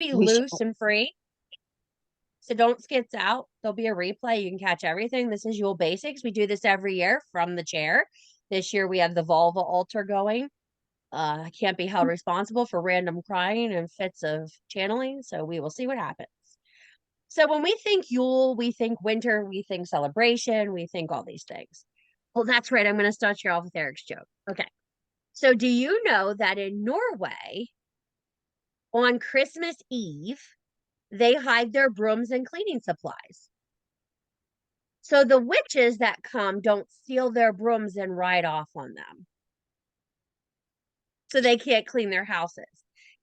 Be We should. loose and free. So don't skits out. There'll be a replay. You can catch everything. This is Yule Basics. We do this every year from the chair. This year we have the volva altar going. I can't be held responsible for random crying and fits of channeling, so we will see what happens. So when we think Yule, we think winter, we think celebration, we think all these things. Well, that's right. I'm going to start you off with Eric's joke. Okay. So do you know that in Norway, on Christmas Eve, they hide their brooms and cleaning supplies? So the witches that come don't steal their brooms and ride off on them. So they can't clean their houses.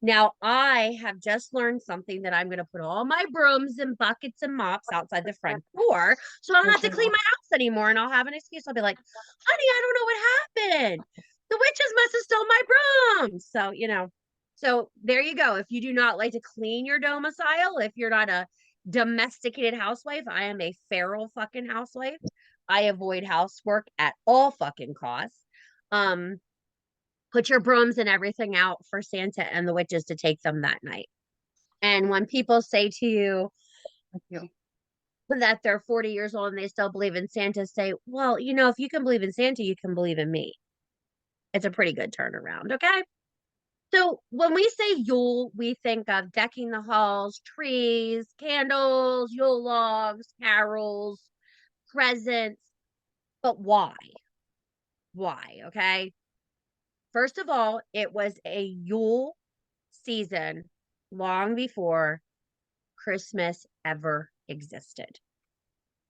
Now, I have just learned something that I'm going to put all my brooms and buckets and mops outside the front door so I don't have to clean my house anymore. And I'll have an excuse. I'll be like, honey, I don't know what happened. The witches must have stolen my brooms. So, so there you go. If you do not like to clean your domicile, if you're not a domesticated housewife, I am a feral fucking housewife. I avoid housework at all fucking costs. Put your brooms and everything out for Santa and the witches to take them that night. And when people say to you that they're 40 years old and they still believe in Santa, say, well, if you can believe in Santa, you can believe in me. It's a pretty good turnaround, okay? So when we say Yule, we think of decking the halls, trees, candles, Yule logs, carols, presents. But why? Why? Okay. First of all, it was a Yule season long before Christmas ever existed.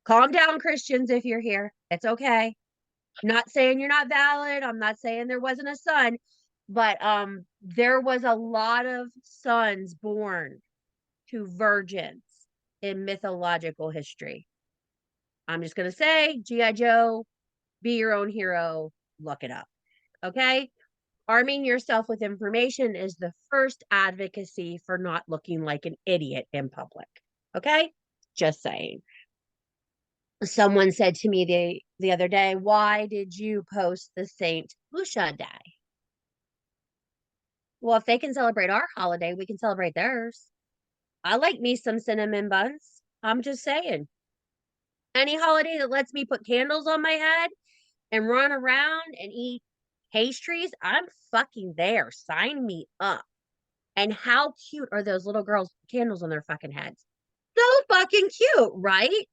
Calm down, Christians, if you're here. It's okay. I'm not saying you're not valid. I'm not saying there wasn't a sun, but there was a lot of sons born to virgins in mythological history. I'm just gonna say, G.I. Joe, be your own hero, look it up. Okay? Arming yourself with information is the first advocacy for not looking like an idiot in public. Okay? Just saying. Someone said to me the other day, why did you post the Saint Lucia Day? Well, if they can celebrate our holiday, we can celebrate theirs. I like me some cinnamon buns. I'm just saying. Any holiday that lets me put candles on my head and run around and eat pastries, I'm fucking there. Sign me up. And how cute are those little girls' candles on their fucking heads? So fucking cute, right?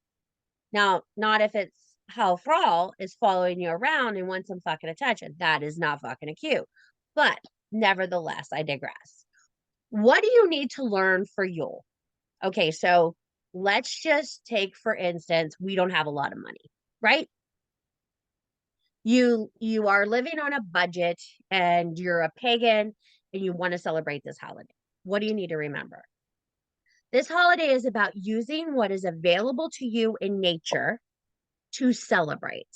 Now, not if it's how Frau is following you around and wants some fucking attention. That is not fucking cute. But nevertheless, I digress. What do you need to learn for Yule? Okay, so let's just take, for instance, we don't have a lot of money, right? You are living on a budget and you're a pagan and you want to celebrate this holiday. What do you need to remember? This holiday is about using what is available to you in nature to celebrate.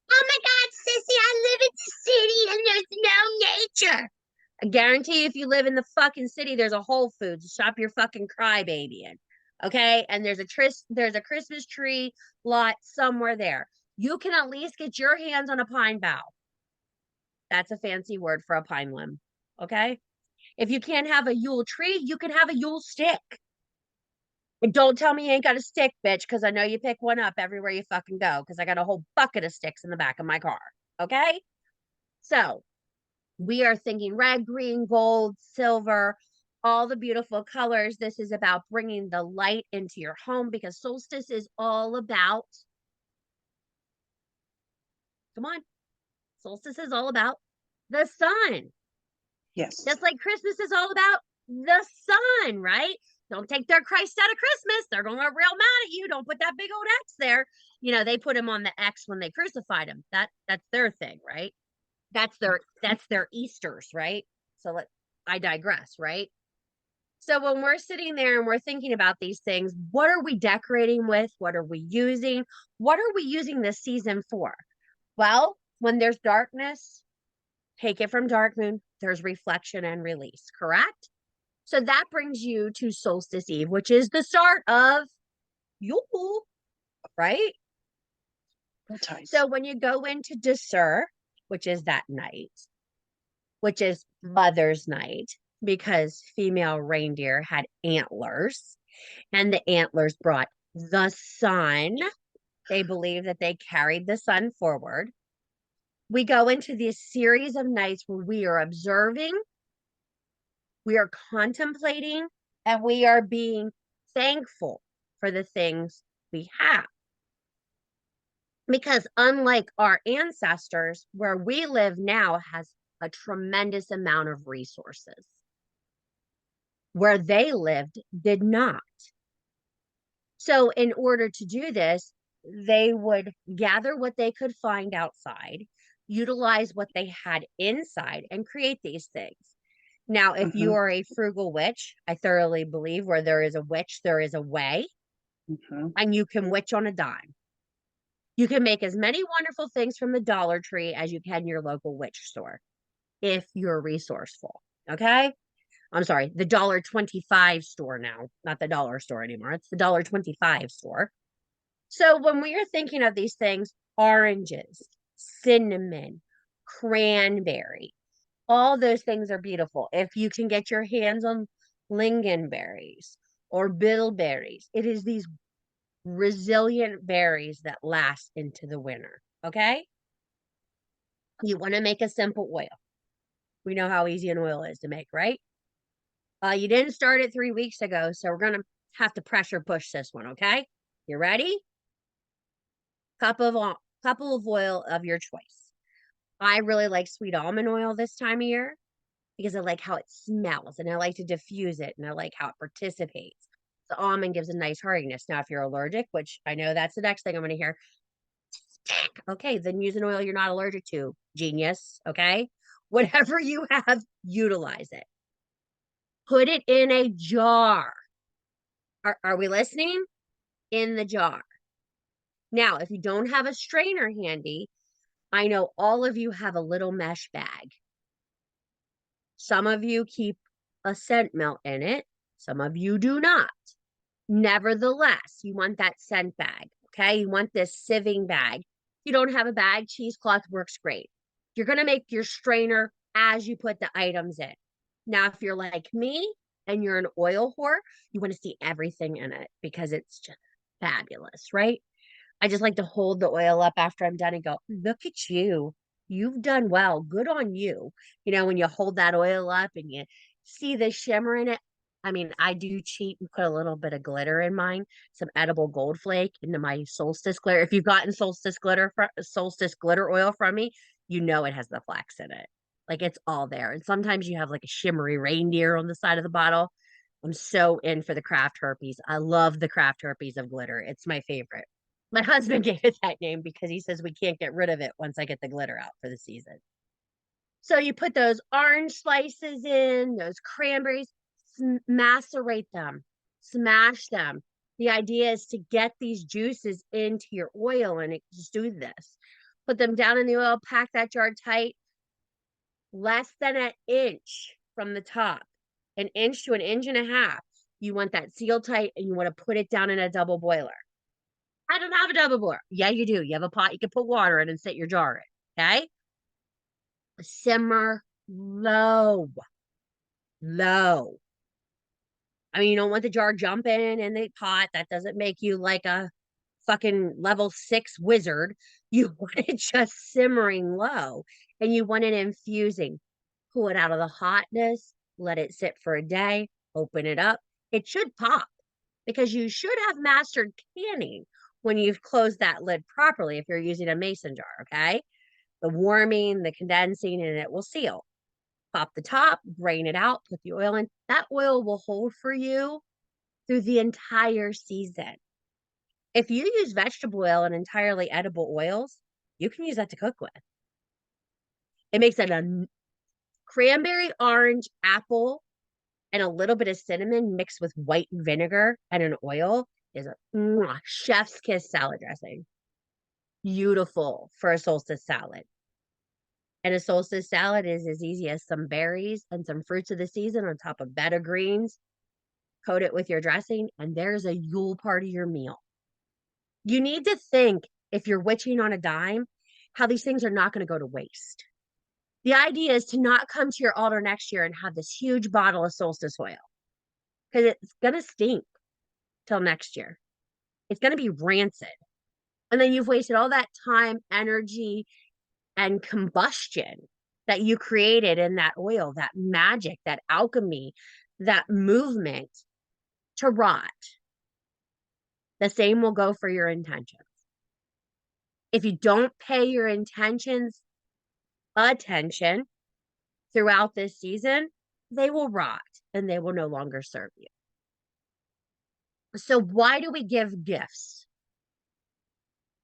Oh my God, sissy, I live in the city and there's no nature. I guarantee if you live in the fucking city, there's a Whole Foods. Shop your fucking crybaby in. Okay. And there's a Christmas tree lot somewhere there. You can at least get your hands on a pine bough. That's a fancy word for a pine limb. Okay. If you can't have a Yule tree, you can have a Yule stick. And don't tell me you ain't got a stick, bitch, because I know you pick one up everywhere you fucking go, because I got a whole bucket of sticks in the back of my car. Okay? So we are thinking red, green, gold, silver, all the beautiful colors. This is about bringing the light into your home because solstice is all about, come on, solstice is all about the sun. Yes. Just like Christmas is all about the sun, right? Don't take their Christ out of Christmas. They're going to get real mad at you. Don't put that big old X there. They put him on the X when they crucified him. That's their thing, right? That's their Easters, right? So I digress, right? So when we're sitting there and we're thinking about these things, what are we decorating with? What are we using? What are we using this season for? Well, when there's darkness, take it from dark moon, there's reflection and release, correct? So that brings you to Solstice Eve, which is the start of Yule, right? So when you go into Deser, which is that night, which is Mother's Night, because female reindeer had antlers, and the antlers brought the sun. They believe that they carried the sun forward. We go into this series of nights where we are observing, we are contemplating, and we are being thankful for the things we have. Because unlike our ancestors, where we live now has a tremendous amount of resources. Where they lived did not. So, in order to do this, they would gather what they could find outside, utilize what they had inside, and create these things. Now, if you Mhm. are a frugal witch, I thoroughly believe where there is a witch, there is a way, Mhm. and you can witch on a dime. You can make as many wonderful things from the Dollar Tree as you can your local witch store if you're resourceful. Okay. I'm sorry, the $1.25 store now, not the dollar store anymore. It's the $1.25 store. So when we are thinking of these things, oranges, cinnamon, cranberry, all those things are beautiful. If you can get your hands on lingonberries or bilberries, it is these resilient berries that last into the winter. Okay. You want to make a simple oil. We know how easy an oil is to make, right? You didn't start it 3 weeks ago, so we're gonna have to pressure push this one, okay? You ready? Couple of oil of your choice. I really like sweet almond oil this time of year because I like how it smells and I like to diffuse it and I like how it participates. The almond gives a nice heartiness. Now, if you're allergic, which I know that's the next thing I'm gonna hear, okay, then use an oil you're not allergic to. Genius, okay? Whatever you have, utilize it. Put it in a jar. Are we listening? In the jar. Now, if you don't have a strainer handy, I know all of you have a little mesh bag. Some of you keep a scent melt in it, some of you do not. Nevertheless, you want that scent bag, okay? You want this sieving bag. If you don't have a bag, cheesecloth works great. You're going to make your strainer as you put the items in. Now, if you're like me and you're an oil whore, you want to see everything in it because it's just fabulous, right? I just like to hold the oil up after I'm done and go, look at you. You've done well. Good on you. You know, when you hold that oil up and you see the shimmer in it. I mean, I do cheat and put a little bit of glitter in mine, some edible gold flake into my solstice glitter. If you've gotten solstice glitter oil from me, you know it has the flax in it. Like it's all there. And sometimes you have like a shimmery reindeer on the side of the bottle. I'm so in for the craft herpes. I love the craft herpes of glitter. It's my favorite. My husband gave it that name because he says we can't get rid of it once I get the glitter out for the season. So you put those orange slices in, those cranberries, macerate them, smash them. The idea is to get these juices into your oil and just do this. Put them down in the oil, pack that jar tight, less than an inch from the top, an inch to an inch and a half. You want that sealed tight and you want to put it down in a double boiler. I don't have a double boiler. Yeah, you do. You have a pot you can put water in and set your jar in. Okay. Simmer low, low. I mean, you don't want the jar jumping in the pot. That doesn't make you like a fucking level 6 wizard. You want it just simmering low and you want it infusing. Pull it out of the hotness, let it sit for a day, open it up. It should pop because you should have mastered canning when you've closed that lid properly if you're using a mason jar, okay? The warming, the condensing, and it will seal. Pop the top, drain it out, put the oil in. That oil will hold for you through the entire season. If you use vegetable oil and entirely edible oils, you can use that to cook with. It makes it a cranberry, orange, apple, and a little bit of cinnamon mixed with white vinegar and an oil is a chef's kiss salad dressing. Beautiful for a solstice salad. And a solstice salad is as easy as some berries and some fruits of the season on top of bed of greens. Coat it with your dressing, and there's a Yule part of your meal. You need to think if you're witching on a dime, how these things are not going to go to waste. The idea is to not come to your altar next year and have this huge bottle of solstice oil because it's going to stink till next year. It's going to be rancid. And then you've wasted all that time, energy, and combustion that you created in that oil, that magic, that alchemy, that movement to rot. The same will go for your intentions. If you don't pay your intentions attention throughout this season, they will rot and they will no longer serve you. So why do we give gifts?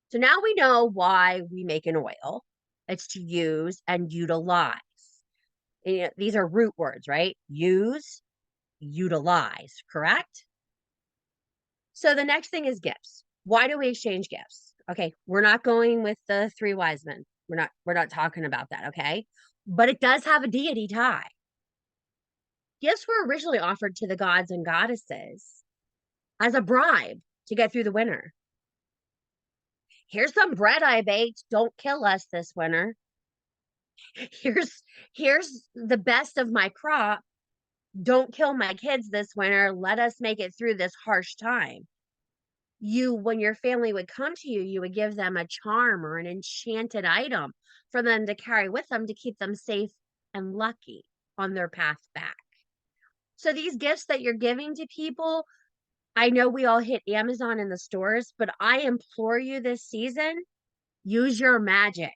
So now we know why we make an oil. It's to use and utilize. And these are root words, right? Use, utilize, correct? So the next thing is gifts. Why do we exchange gifts? Okay, we're not going with the three wise men. We're not talking about that, okay? But it does have a deity tie. Gifts were originally offered to the gods and goddesses as a bribe to get through the winter. Here's some bread I baked. Don't kill us this winter. Here's the best of my crop. Don't kill my kids this winter. Let us make it through this harsh time. When your family would come to you, you would give them a charm or an enchanted item for them to carry with them to keep them safe and lucky on their path back. So these gifts that you're giving to people, I know we all hit Amazon in the stores, but I implore you this season, use your magic.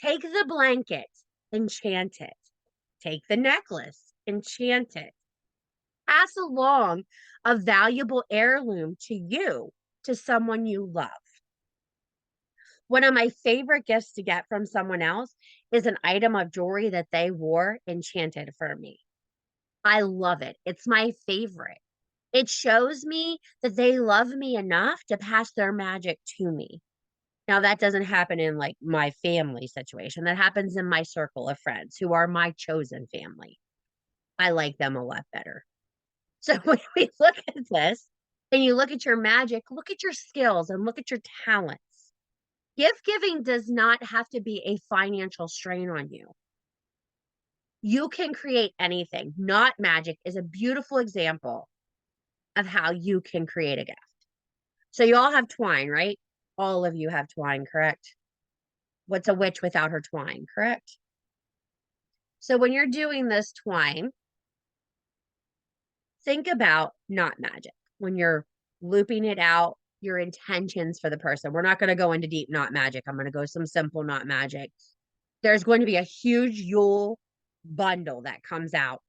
Take the blanket, enchant it. Take the necklace, enchant it. Pass along a valuable heirloom to you, to someone you love. One of my favorite gifts to get from someone else is an item of jewelry that they wore enchanted for me. I love it. It's my favorite. It shows me that they love me enough to pass their magic to me. Now, that doesn't happen in like my family situation. That happens in my circle of friends who are my chosen family. I like them a lot better. So when we look at this and you look at your magic, look at your skills and look at your talents. Gift giving does not have to be a financial strain on you. You can create anything. Not magic is a beautiful example of how you can create a gift. So you all have twine, right? All of you have twine, correct? What's a witch without her twine, correct? So when you're doing this twine, think about not magic. When you're looping it out, your intentions for the person. We're not going to go into deep not magic. I'm going to go some simple not magic. There's going to be a huge Yule bundle that comes out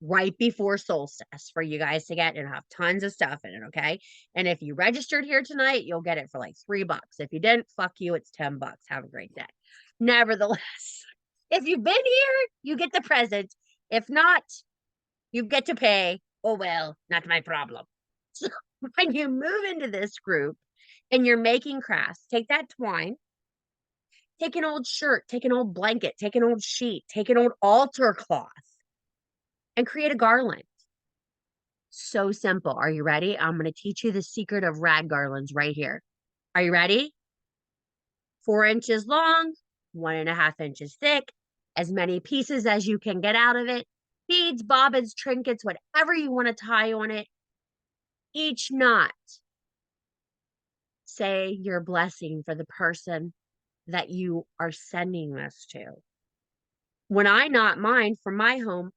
right before solstice for you guys to get and have tons of stuff in it, okay? And if you registered here tonight, you'll get it for like $3. If you didn't, fuck you, it's $10. Have a great day. Nevertheless, if you've been here, you get the present. If not, you get to pay. Oh, well, not my problem. So when you move into this group and you're making crafts, take that twine, take an old shirt, take an old blanket, take an old sheet, take an old altar cloth, and create a garland. So simple. Are you ready? I'm going to teach you the secret of rag garlands right here. Are you ready? 4 inches long, 1.5 inches thick, as many pieces as you can get out of it. Beads, bobbins, trinkets, whatever you want to tie on it. Each knot, say your blessing for the person that you are sending this to. When I knot mine for my home,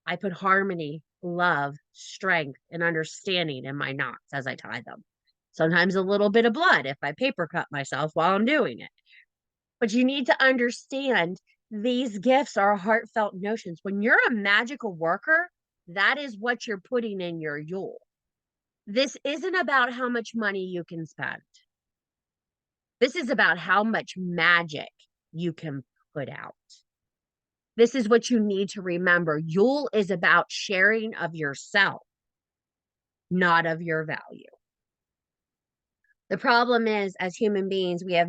I put harmony, love, strength, and understanding in my knots as I tie them. Sometimes a little bit of blood if I paper cut myself while I'm doing it. But you need to understand these gifts are heartfelt notions. When you're a magical worker, that is what you're putting in your Yule. This isn't about how much money you can spend. This is about how much magic you can put out. This is what you need to remember. Yule is about sharing of yourself, not of your value. The problem is, as human beings, we have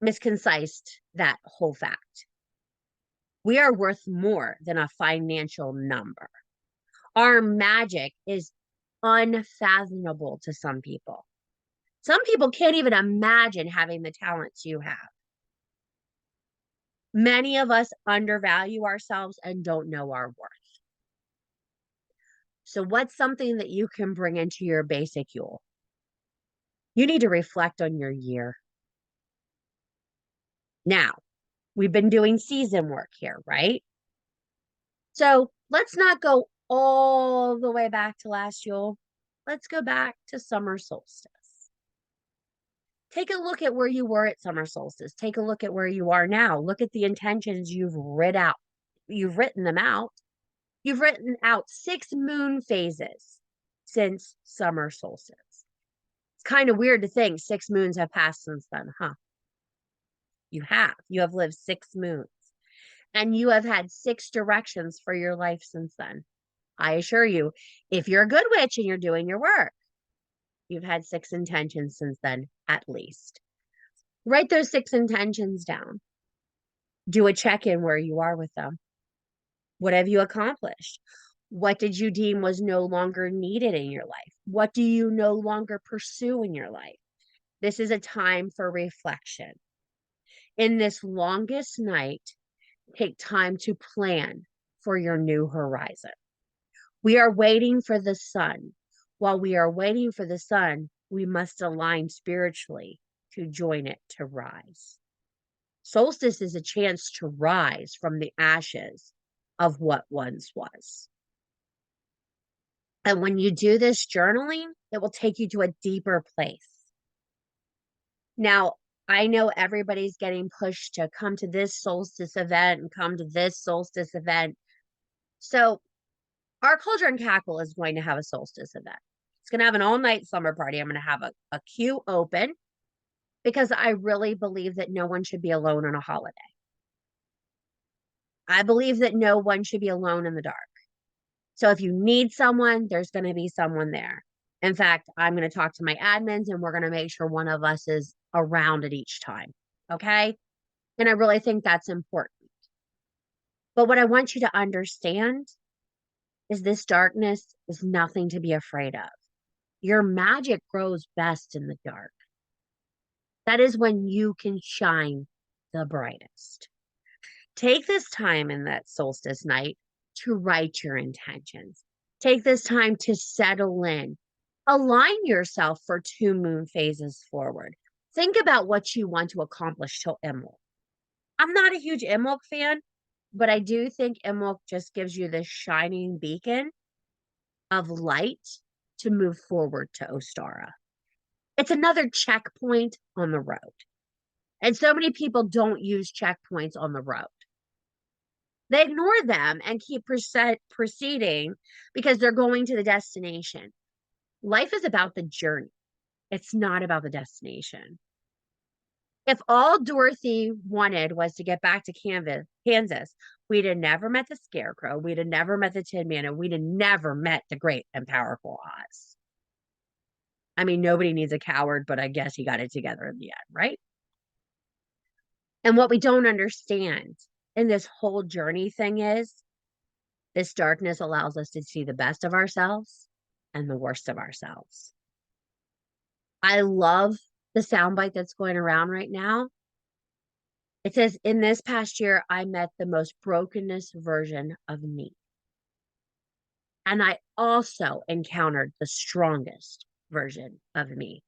misconcised that whole fact. We are worth more than a financial number. Our magic is unfathomable to some people. Some people can't even imagine having the talents you have. Many of us undervalue ourselves and don't know our worth. So, what's something that you can bring into your basic Yule? You need to reflect on your year. Now, we've been doing season work here, right? So, let's not go all the way back to last Yule. Let's go back to summer solstice. Take a look at where you were at summer solstice. Take a look at where you are now. Look at the intentions you've written out. You've written them out. You've written out 6 moon phases since summer solstice. It's kind of weird to think 6 moons have passed since then, huh? You have. You have lived 6 moons. And you have had 6 directions for your life since then. I assure you, if you're a good witch and you're doing your work, you've had 6 intentions since then, at least. Write those 6 intentions down. Do a check in where you are with them. What have you accomplished? What did you deem was no longer needed in your life? What do you no longer pursue in your life? This is a time for reflection. In this longest night, take time to plan for your new horizon. We are waiting for the sun. While we are waiting for the sun, we must align spiritually to join it to rise. Solstice is a chance to rise from the ashes of what once was. And when you do this journaling, it will take you to a deeper place. Now, I know everybody's getting pushed to come to this solstice event and come to this solstice event. So, our Cauldron Cackle is going to have a solstice event. It's going to have an all-night slumber party. I'm going to have a queue open because I really believe that no one should be alone on a holiday. I believe that no one should be alone in the dark. So if you need someone, there's going to be someone there. In fact, I'm going to talk to my admins and we're going to make sure one of us is around at each time. Okay. And I really think that's important. But what I want you to understand is this darkness is nothing to be afraid of. Your magic grows best in the dark. That is when you can shine the brightest. Take this time in that solstice night to write your intentions. Take this time to settle in. Align yourself for 2 moon phases forward. Think about what you want to accomplish till Imbolc. I'm not a huge Imbolc fan, but I do think Imbolc just gives you this shining beacon of light to move forward to Ostara. It's another checkpoint on the road. And so many people don't use checkpoints on the road. They ignore them and keep proceeding because they're going to the destination. Life is about the journey. It's not about the destination. If all Dorothy wanted was to get back to Kansas, we'd have never met the Scarecrow. We'd have never met the Tin Man, and we'd have never met the great and powerful Oz. I mean, nobody needs a coward, but I guess he got it together in the end, right? And what we don't understand in this whole journey thing is this darkness allows us to see the best of ourselves and the worst of ourselves. I love the soundbite that's going around right now. It says, in this past year, I met the most brokenest version of me. And I also encountered the strongest version of me.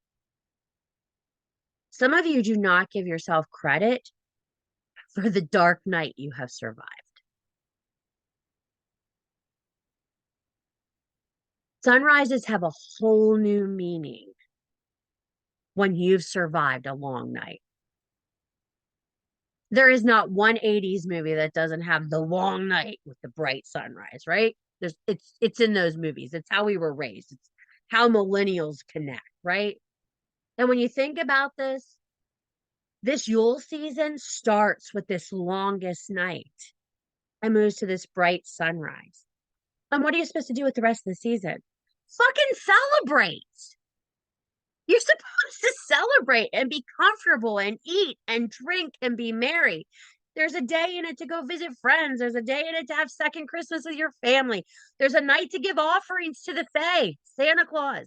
Some of you do not give yourself credit for the dark night you have survived. Sunrises have a whole new meaning when you've survived a long night. There is not one 80s movie that doesn't have the long night with the bright sunrise, right? It's in those movies. It's how we were raised. It's how millennials connect, right? And when you think about this Yule season starts with this longest night and moves to this bright sunrise. And what are you supposed to do with the rest of the season? Fucking celebrate. You're supposed to celebrate and be comfortable and eat and drink and be merry. There's a day in it to go visit friends. There's a day in it to have second Christmas with your family. There's a night to give offerings to the Fae, Santa Claus.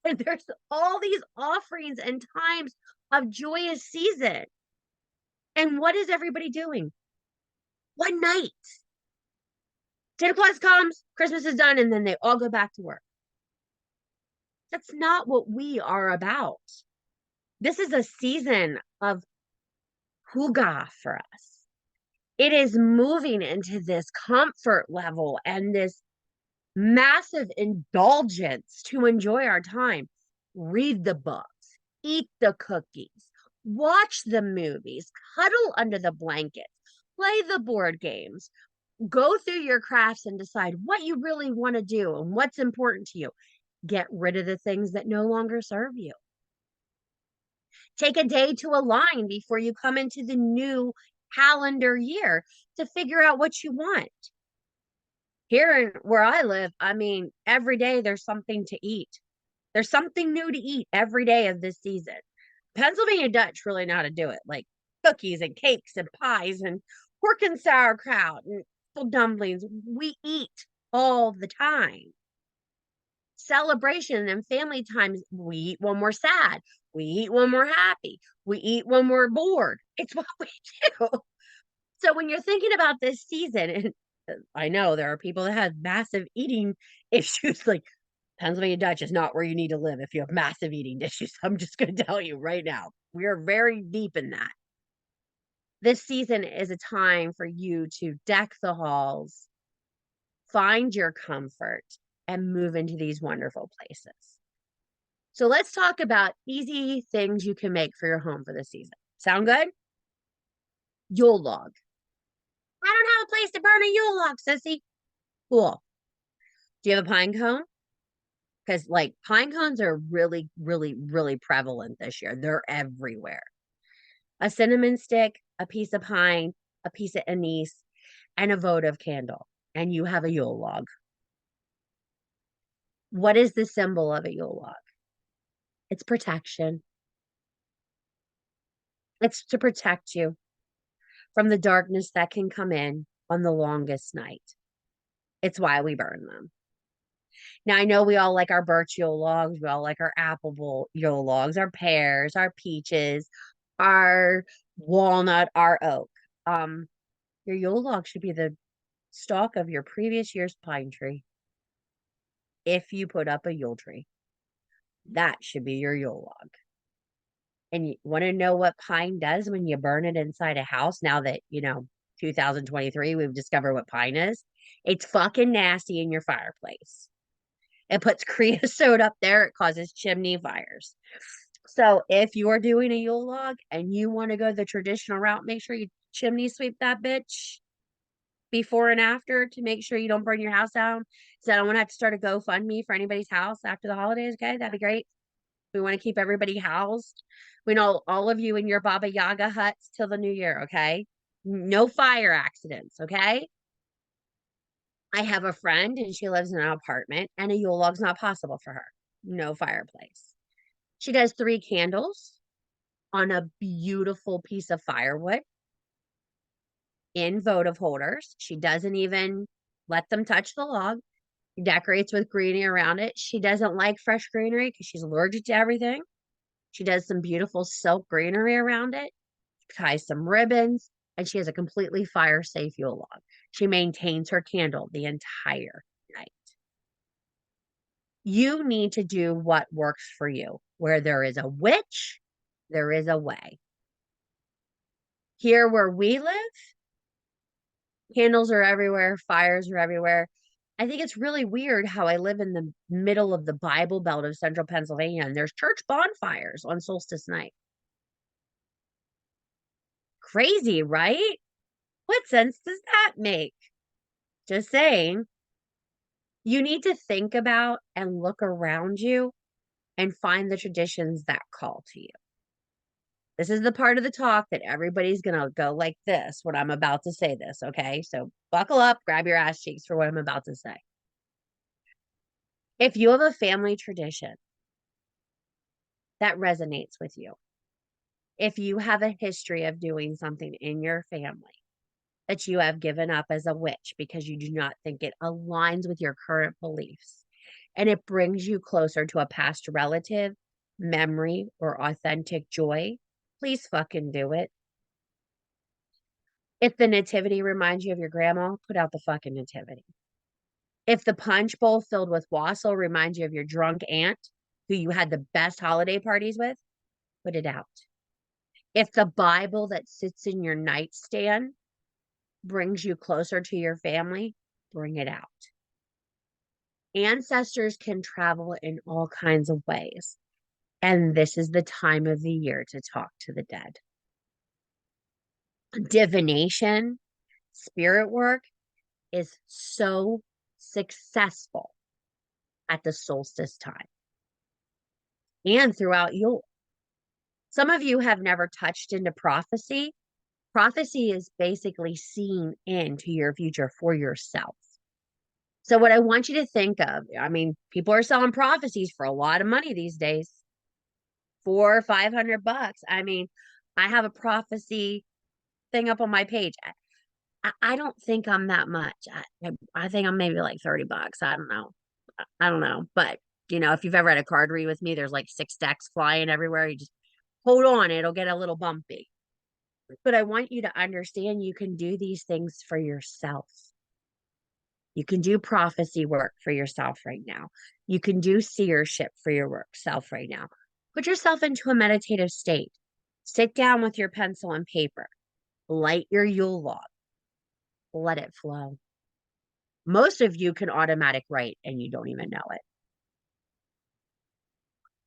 And there's all these offerings and times of joyous season. And what is everybody doing? One night. Santa Claus comes, Christmas is done, and then they all go back to work. That's not what we are about. This is a season of hygge for us. It is moving into this comfort level and this massive indulgence to enjoy our time. Read the books, eat the cookies, watch the movies, cuddle under the blankets, play the board games, go through your crafts and decide what you really want to do and what's important to you. Get rid of the things that no longer serve you. Take a day to align before you come into the new calendar year to figure out what you want. Here where I live, I mean, every day there's something to eat. There's something new to eat every day of this season. Pennsylvania Dutch really know how to do it, like cookies and cakes and pies and pork and sauerkraut and dumplings. We eat all the time. Celebration and family times, we eat when we're sad. We eat when we're happy. We eat when we're bored. It's what we do. So when you're thinking about this season, and I know there are people that have massive eating issues, like Pennsylvania Dutch is not where you need to live if you have massive eating issues. I'm just going to tell you right now, we are very deep in that. This season is a time for you to deck the halls, find your comfort, and move into these wonderful places. So let's talk about easy things you can make for your home for this season. Sound good? Yule log. I don't have a place to burn a Yule log, sissy. Cool. Do you have a pine cone? Because like pine cones are really, really, really prevalent this year. They're everywhere. A cinnamon stick, a piece of pine, a piece of anise, and a votive candle. And you have a Yule log. What is the symbol of a Yule log? It's protection. It's to protect you from the darkness that can come in on the longest night. It's why we burn them. Now, I know we all like our birch Yule logs. We all like our apple Yule logs, our pears, our peaches, our walnut, our oak. Your Yule log should be the stalk of your previous year's pine tree. If you put up a Yule tree, that should be your Yule log. And you want to know what pine does when you burn it inside a house? Now that, 2023, we've discovered what pine is. It's fucking nasty in your fireplace. It puts creosote up there. It causes chimney fires. So if you're doing a Yule log and you want to go the traditional route, make sure you chimney sweep that bitch before and after to make sure you don't burn your house down. So I don't want to have to start a GoFundMe for anybody's house after the holidays. Okay, that'd be great. We want to keep everybody housed. We know all of you in your Baba Yaga huts till the new year. Okay, no fire accidents. Okay. I have a friend and she lives in an apartment and a Yule log's not possible for her. No fireplace. She does 3 candles on a beautiful piece of firewood in votive holders. She doesn't even let them touch the log. She decorates with greenery around it. She doesn't like fresh greenery because she's allergic to everything. She does some beautiful silk greenery around it, ties some ribbons, and she has a completely fire safe Yule log. She maintains her candle the entire night. You need to do what works for you. Where there is a witch, there is a way. Here where we live, candles are everywhere, fires are everywhere. I think it's really weird how I live in the middle of the Bible Belt of central Pennsylvania and there's church bonfires on solstice night. Crazy, right? What sense does that make? Just saying. You need to think about and look around you and find the traditions that call to you. This is the part of the talk that everybody's going to go like this when I'm about to say this, okay? So buckle up, grab your ass cheeks for what I'm about to say. If you have a family tradition that resonates with you, if you have a history of doing something in your family that you have given up as a witch because you do not think it aligns with your current beliefs and it brings you closer to a past relative, memory, or authentic joy, please fucking do it. If the nativity reminds you of your grandma, put out the fucking nativity. If the punch bowl filled with wassail reminds you of your drunk aunt who you had the best holiday parties with, put it out. If the Bible that sits in your nightstand brings you closer to your family, bring it out. Ancestors can travel in all kinds of ways, and this is the time of the year to talk to the dead. Divination, spirit work is so successful at the solstice time and throughout Yule. Some of you have never touched into prophecy. Prophecy is basically seeing into your future for yourself. So what I want you to think of, I mean, people are selling prophecies for a lot of money these days. $400 or $500. I mean, I have a prophecy thing up on my page. I don't think I'm that much. I think I'm maybe like $30. I don't know. I don't know. But if you've ever had a card read with me, there's like 6 decks flying everywhere. You just hold on, it'll get a little bumpy. But I want you to understand you can do these things for yourself. You can do prophecy work for yourself right now. You can do seership for yourself right now. Put yourself into a meditative state. Sit down with your pencil and paper. Light your Yule log. Let it flow. Most of you can automatic write and you don't even know it.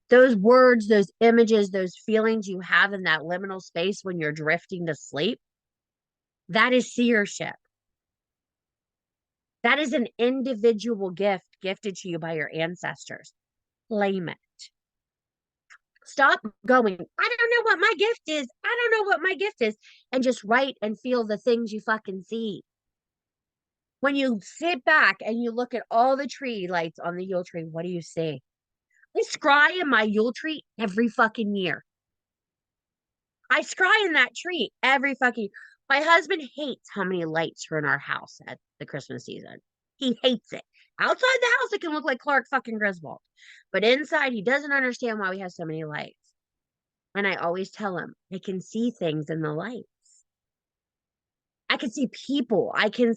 Those words, those images, those feelings you have in that liminal space when you're drifting to sleep, that is seership. That is an individual gift gifted to you by your ancestors. Claim it. Stop going, I don't know what my gift is. I don't know what my gift is. And just write and feel the things you fucking see. When you sit back and you look at all the tree lights on the Yule tree, what do you see? I scry in my Yule tree every fucking year. I scry in that tree every fucking. My husband hates how many lights are in our house at the Christmas season. He hates it. Outside the house, it can look like Clark fucking Griswold. But inside, he doesn't understand why we have so many lights. And I always tell him, I can see things in the lights. I can see people. I can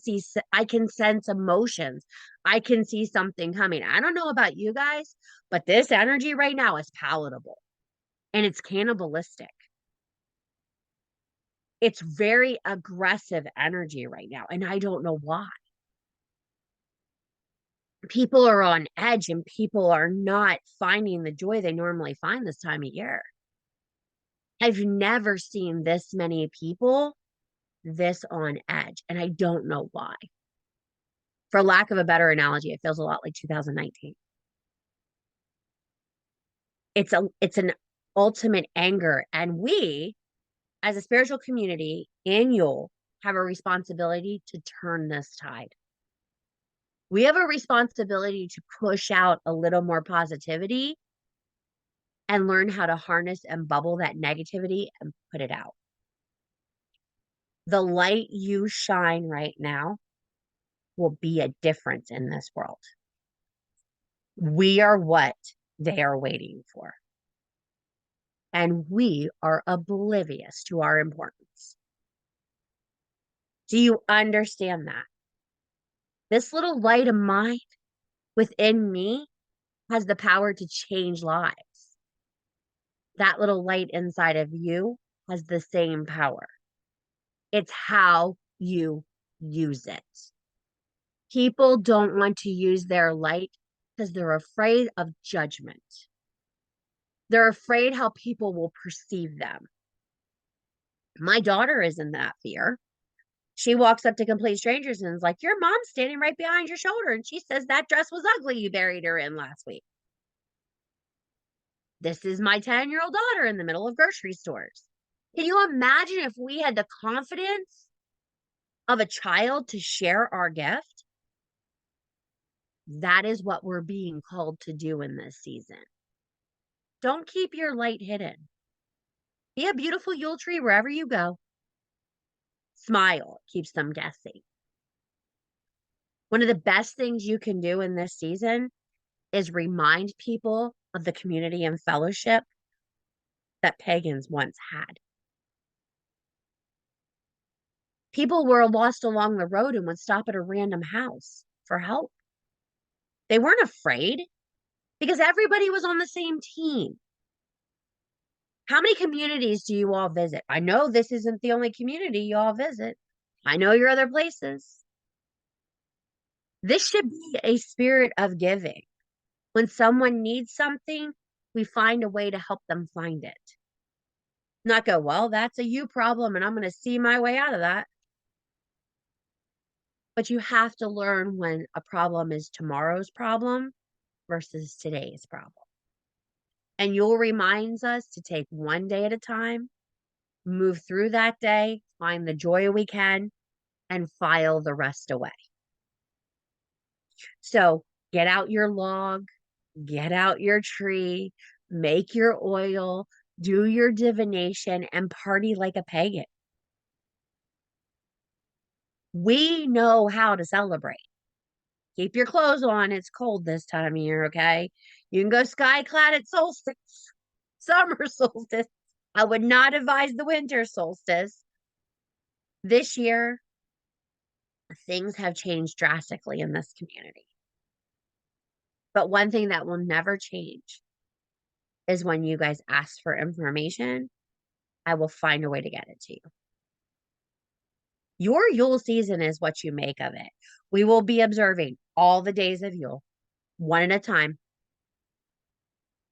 sense emotions. I can see something coming. I don't know about you guys, but this energy right now is palatable and it's cannibalistic. It's very aggressive energy right now, and I don't know why. People are on edge and people are not finding the joy they normally find this time of year. I've never seen this many people this on edge, and I don't know why. For lack of a better analogy, it feels a lot like 2019. It's an ultimate anger, and we, as a spiritual community in Yule, have a responsibility to turn this tide. We have a responsibility to push out a little more positivity and learn how to harness and bubble that negativity and put it out. The light you shine right now will be a difference in this world. We are what they are waiting for. And we are oblivious to our importance. Do you understand that? This little light of mine within me has the power to change lives. That little light inside of you has the same power. It's how you use it. People don't want to use their light because they're afraid of judgment. They're afraid how people will perceive them. My daughter is in that fear. She walks up to complete strangers and is like, your mom's standing right behind your shoulder. And she says that dress was ugly you buried her in last week. This is my 10-year-old daughter in the middle of grocery stores. Can you imagine if we had the confidence of a child to share our gift? That is what we're being called to do in this season. Don't keep your light hidden. Be a beautiful Yule tree wherever you go. Smile, keeps them guessing. One of the best things you can do in this season is remind people of the community and fellowship that pagans once had. People were lost along the road and would stop at a random house for help. They weren't afraid because everybody was on the same team. How many communities do you all visit? I know this isn't the only community you all visit. I know your other places. This should be a spirit of giving. When someone needs something, we find a way to help them find it. Not go, well, that's a you problem and I'm going to see my way out of that. But you have to learn when a problem is tomorrow's problem versus today's problem. And Yule reminds us to take one day at a time, move through that day, find the joy we can, and file the rest away. So get out your log, get out your tree, make your oil, do your divination, and party like a pagan. We know how to celebrate. Keep your clothes on. It's cold this time of year, okay? You can go sky clad at solstice, summer solstice. I would not advise the winter solstice. This year, things have changed drastically in this community. But one thing that will never change is when you guys ask for information, I will find a way to get it to you. Your Yule season is what you make of it. We will be observing all the days of Yule, one at a time.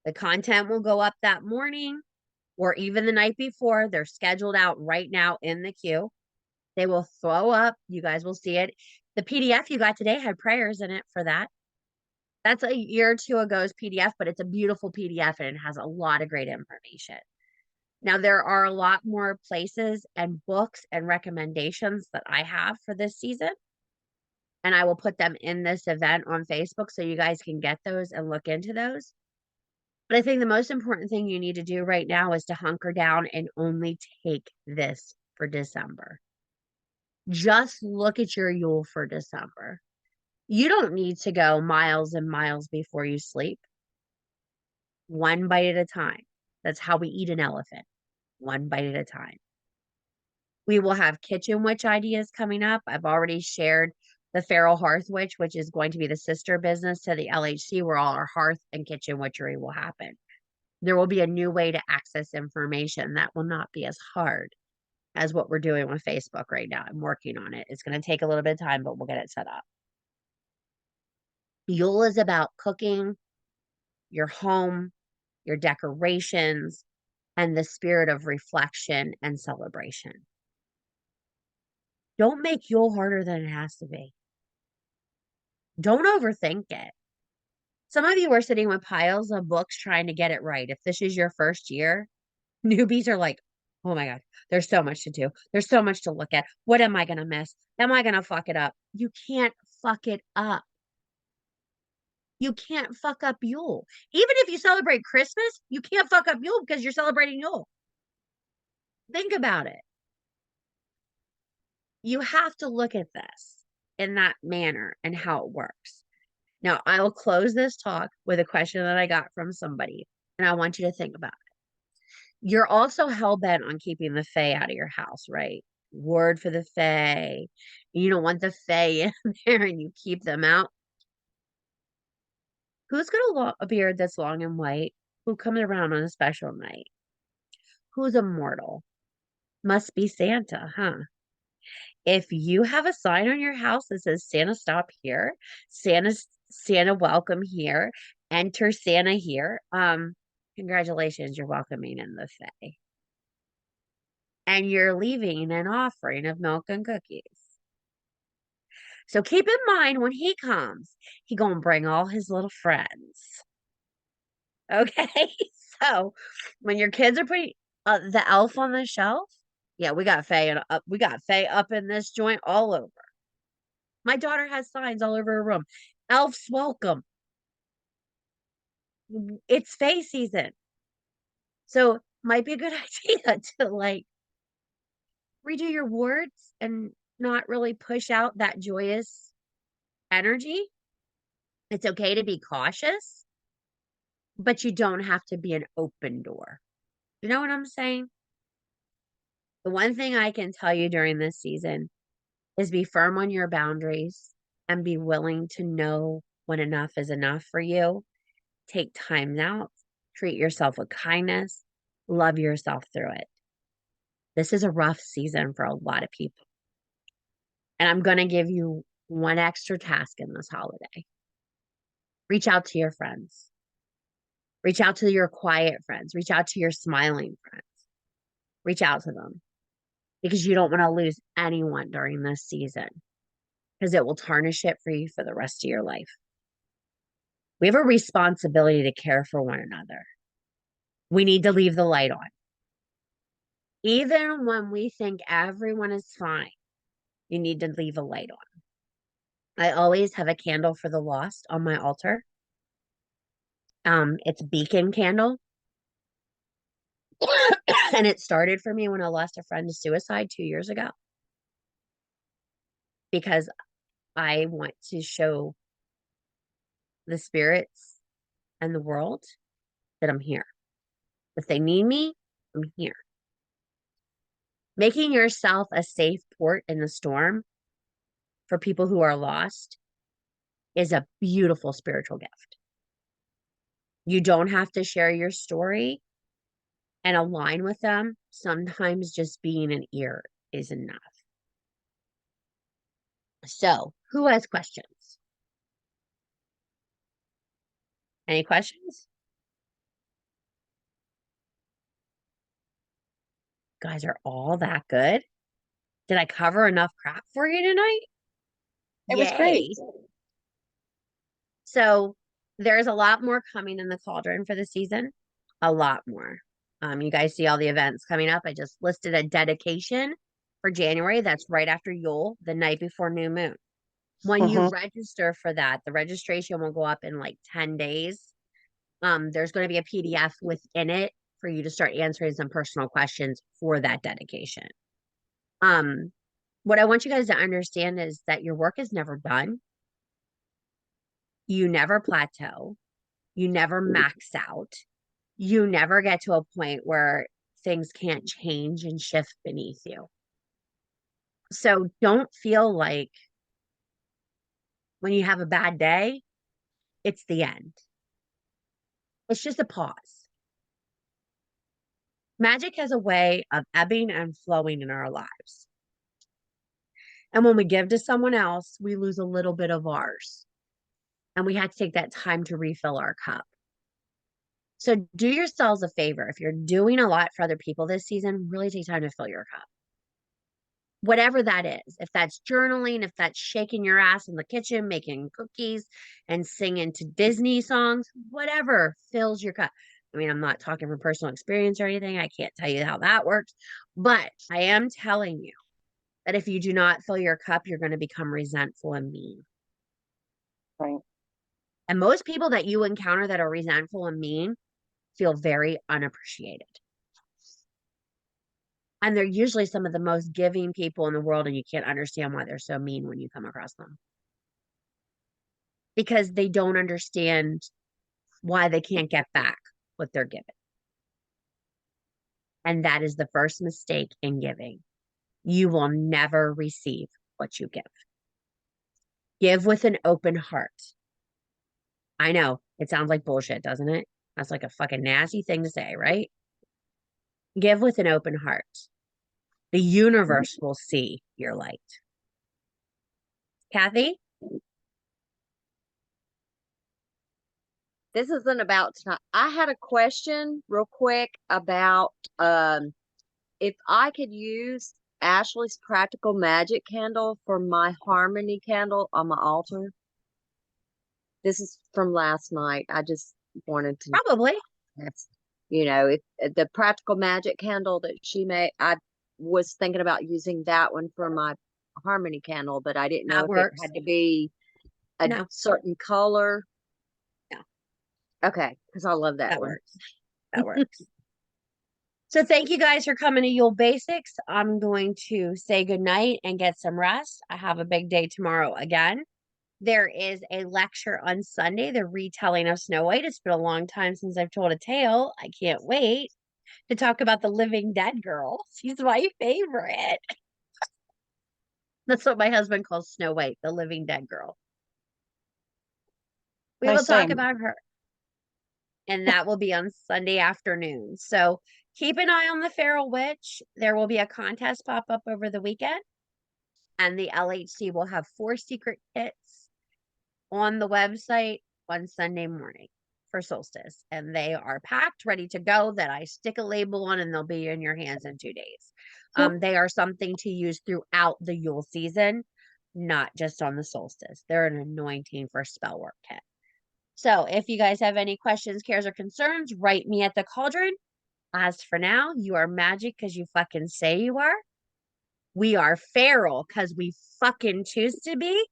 The content will go up that morning or even the night before. They're scheduled out right now in the queue. They will throw up. You guys will see it. The PDF you got today had prayers in it for that. That's a year or two ago's PDF, but it's a beautiful PDF and it has a lot of great information. Now, there are a lot more places and books and recommendations that I have for this season. And I will put them in this event on Facebook so you guys can get those and look into those. But I think the most important thing you need to do right now is to hunker down and only take this for December. Just look at your Yule for December. You don't need to go miles and miles before you sleep. One bite at a time. That's how we eat an elephant. One bite at a time. We will have kitchen witch ideas coming up. I've already shared the Feral Hearth Witch, which is going to be the sister business to the LHC, where all our hearth and kitchen witchery will happen. There will be a new way to access information that will not be as hard as what we're doing with Facebook right now. I'm working on it. It's going to take a little bit of time, but we'll get it set up. Yule is about cooking, your home, your decorations, and the spirit of reflection and celebration. Don't make Yule harder than it has to be. Don't overthink it. Some of you are sitting with piles of books trying to get it right. If this is your first year, newbies are like, oh my God, there's so much to do. There's so much to look at. What am I going to miss? Am I going to fuck it up? You can't fuck it up. You can't fuck up Yule. Even if you celebrate Christmas, you can't fuck up Yule because you're celebrating Yule. Think about it. You have to look at this in that manner and how it works. Now, I will close this talk with a question that I got from somebody, and I want you to think about it. You're also hell-bent on keeping the fae out of your house, right? Word for the fae. You don't want the fae in there and you keep them out. Who's got a beard that's long and white? Who comes around on a special night? Who's immortal? Must be Santa, huh? If you have a sign on your house that says Santa stop here, Santa welcome here, enter Santa here, congratulations, you're welcoming in the fae. And you're leaving an offering of milk and cookies. So keep in mind when he comes, he gonna bring all his little friends. Okay? So when your kids are putting the elf on the shelf, yeah, we got Faye up in this joint all over. My daughter has signs all over her room. Elf's welcome. It's Faye season. So might be a good idea to like redo your words and not really push out that joyous energy. It's okay to be cautious, but you don't have to be an open door. You know what I'm saying? The one thing I can tell you during this season is be firm on your boundaries and be willing to know when enough is enough for you. Take time out, treat yourself with kindness, love yourself through it. This is a rough season for a lot of people. And I'm going to give you one extra task in this holiday. Reach out to your friends. Reach out to your quiet friends. Reach out to your smiling friends. Reach out to them because you don't want to lose anyone during this season because it will tarnish it for you for the rest of your life. We have a responsibility to care for one another. We need to leave the light on. Even when we think everyone is fine, you need to leave a light on. I always have a candle for the lost on my altar. It's a beacon candle. And it started for me when I lost a friend to suicide 2 years ago. Because I want to show the spirits and the world that I'm here. If they need me, I'm here. Making yourself a safe port in the storm for people who are lost is a beautiful spiritual gift. You don't have to share your story and align with them. Sometimes just being an ear is enough. So, who has questions? Any questions? Guys are all that good. Did I cover enough crap for you tonight? It was great. Yay. So there's a lot more coming in the cauldron for the season. A lot more. You guys see all the events coming up. I just listed a dedication for January. That's right after Yule, the night before new moon. When you register for that, the registration will go up in like 10 days. There's going to be a PDF within it for you to start answering some personal questions for that dedication. What I want you guys to understand is that your work is never done. You never plateau. You never max out. You never get to a point where things can't change and shift beneath you. So don't feel like when you have a bad day, it's the end. It's just a pause. Magic has a way of ebbing and flowing in our lives. And when we give to someone else, we lose a little bit of ours. And we have to take that time to refill our cup. So do yourselves a favor. If you're doing a lot for other people this season, really take time to fill your cup. Whatever that is, if that's journaling, if that's shaking your ass in the kitchen, making cookies and singing to Disney songs, whatever fills your cup. I mean, I'm not talking from personal experience or anything. I can't tell you how that works, but I am telling you that if you do not fill your cup, you're going to become resentful and mean. Right. And most people that you encounter that are resentful and mean feel very unappreciated. And they're usually some of the most giving people in the world, and you can't understand why they're so mean when you come across them. Because they don't understand why they can't get back what they're given. And that is the first mistake in giving. You will never receive what you give. Give with an open heart. I know it sounds like bullshit, doesn't it? That's like a fucking nasty thing to say, right? Give with an open heart. The universe will see your light. Kathy? This isn't about tonight. I had a question real quick about if I could use Ashley's practical magic candle for my harmony candle on my altar. This is from last night. I just wanted to Probably. if the practical magic candle that she made, I was thinking about using that one for my harmony candle, but I didn't know That if works. it had to be a No. certain color. No. Okay, because I love that That one. works. That works. So thank you guys for coming to Yule Basics. I'm going to say goodnight and get some rest. I have a big day tomorrow again. There is a lecture on Sunday, the retelling of Snow White. It's been a long time since I've told a tale. I can't wait to talk about the living dead girl. She's my favorite. That's what my husband calls Snow White, the living dead girl. We will Nice talk name. about her, and that will be on Sunday afternoon. So keep an eye on the Feral Witch. There will be a contest pop up over the weekend, and the LHC will have 4 secret kits on the website on Sunday morning for solstice, and they are packed, ready to go. That I stick a label on, and they'll be in your hands in 2 days. They are something to use throughout the Yule season, not just on the solstice. They're an anointing for spell work kit. So if you guys have any questions, cares, or concerns, write me at the cauldron. As for now, you are magic because you fucking say you are. We are feral because we fucking choose to be.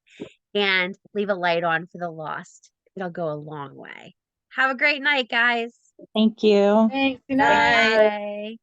And leave a light on for the lost. It'll go a long way. Have a great night, guys. Thank you. Thanks. Good night. Bye.